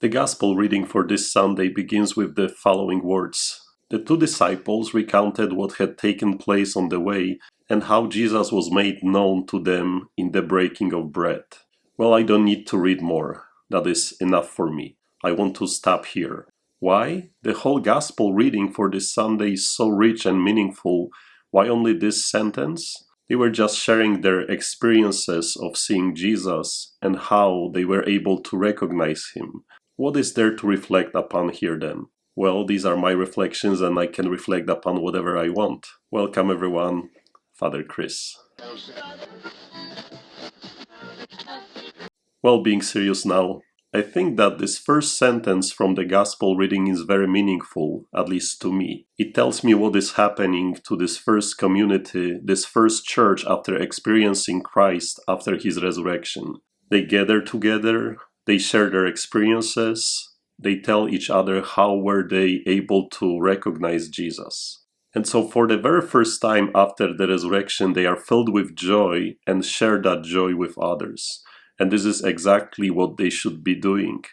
The Gospel reading for this Sunday begins with the following words. The two disciples recounted what had taken place on the way and how Jesus was made known to them in the breaking of bread. Well, I don't need to read more. That is enough for me. I want to stop here. Why? The whole Gospel reading for this Sunday is so rich and meaningful. Why only this sentence? They were just sharing their experiences of seeing Jesus and how they were able to recognize him. What is there to reflect upon here then? Well, these are my reflections and I can reflect upon whatever I want. Welcome everyone, Father Chris. Well, being serious now, I think that this first sentence from the Gospel reading is very meaningful, at least to me. It tells me what is happening to this first community, this first church after experiencing Christ after his resurrection. They gather together, they share their experiences, they tell each other how were they able to recognize Jesus. And so for the very first time after the resurrection, they are filled with joy and share that joy with others. And this is exactly what they should be doing.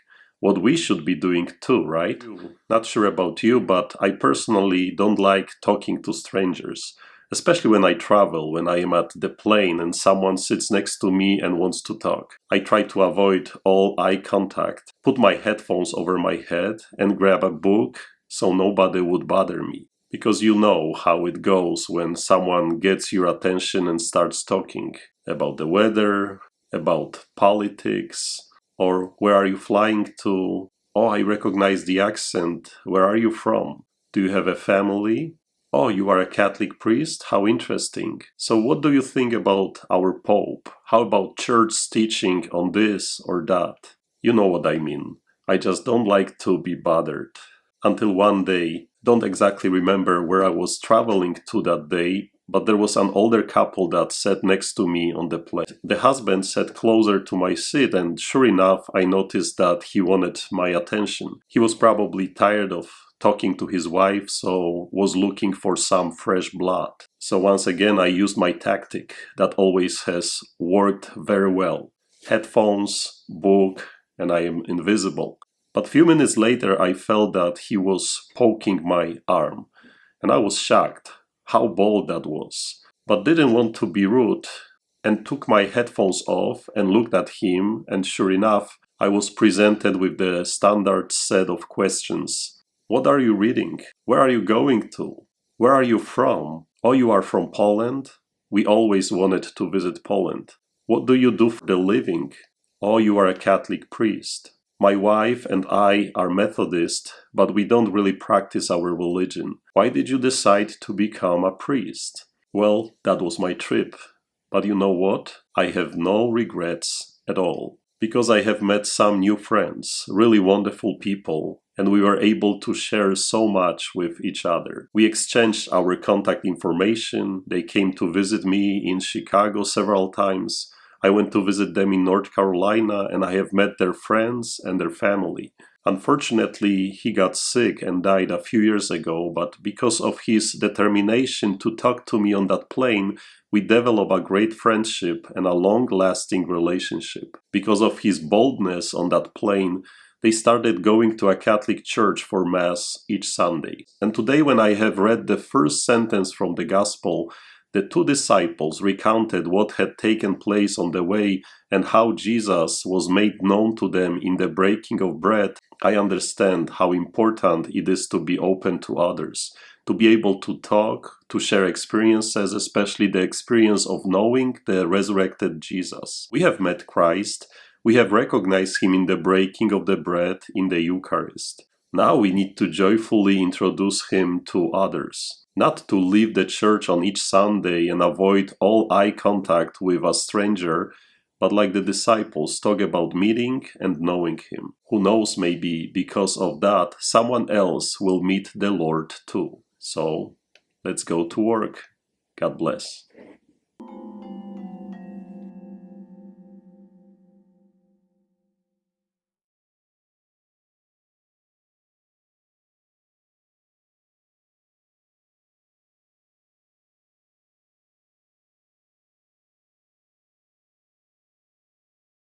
What we should be doing too, right? Not sure about you, but I personally don't like talking to strangers. Especially when I travel, when I am at the plane and someone sits next to me and wants to talk. I try to avoid all eye contact, put my headphones over my head and grab a book so nobody would bother me. Because you know how it goes when someone gets your attention and starts talking about the weather, about politics, or where are you flying to? Oh, I recognize the accent. Where are you from? Do you have a family? Oh, you are a Catholic priest? How interesting. So what do you think about our Pope? How about church teaching on this or that? You know what I mean. I just don't like to be bothered. Until one day, don't exactly remember where I was traveling to that day, but there was an older couple that sat next to me on the plane. The husband sat closer to my seat and sure enough, I noticed that he wanted my attention. He was probably tired of talking to his wife, so was looking for some fresh blood. So once again, I used my tactic that always has worked very well. Headphones, book, and I am invisible. But a few minutes later, I felt that he was poking my arm. And I was shocked how bold that was. But didn't want to be rude and took my headphones off and looked at him. And sure enough, I was presented with the standard set of questions. What are you reading? Where are you going to? Where are you from? Oh, you are from Poland? We always wanted to visit Poland. What do you do for a living? Oh, you are a Catholic priest. My wife and I are Methodist, but we don't really practice our religion. Why did you decide to become a priest? Well, that was my trip. But you know what? I have no regrets at all. Because I have met some new friends, really wonderful people, and we were able to share so much with each other. We exchanged our contact information. They came to visit me in Chicago several times. I went to visit them in North Carolina and I have met their friends and their family. Unfortunately, he got sick and died a few years ago, but because of his determination to talk to me on that plane, we developed a great friendship and a long-lasting relationship. Because of his boldness on that plane, they started going to a Catholic church for Mass each Sunday. And today, when I have read the first sentence from the Gospel, the two disciples recounted what had taken place on the way and how Jesus was made known to them in the breaking of bread. I understand how important it is to be open to others, to be able to talk, to share experiences, especially the experience of knowing the resurrected Jesus. We have met Christ, we have recognized him in the breaking of the bread in the Eucharist. Now we need to joyfully introduce him to others. Not to leave the church on each Sunday and avoid all eye contact with a stranger, but like the disciples, talk about meeting and knowing him. Who knows, maybe because of that, someone else will meet the Lord too. So, let's go to work. God bless.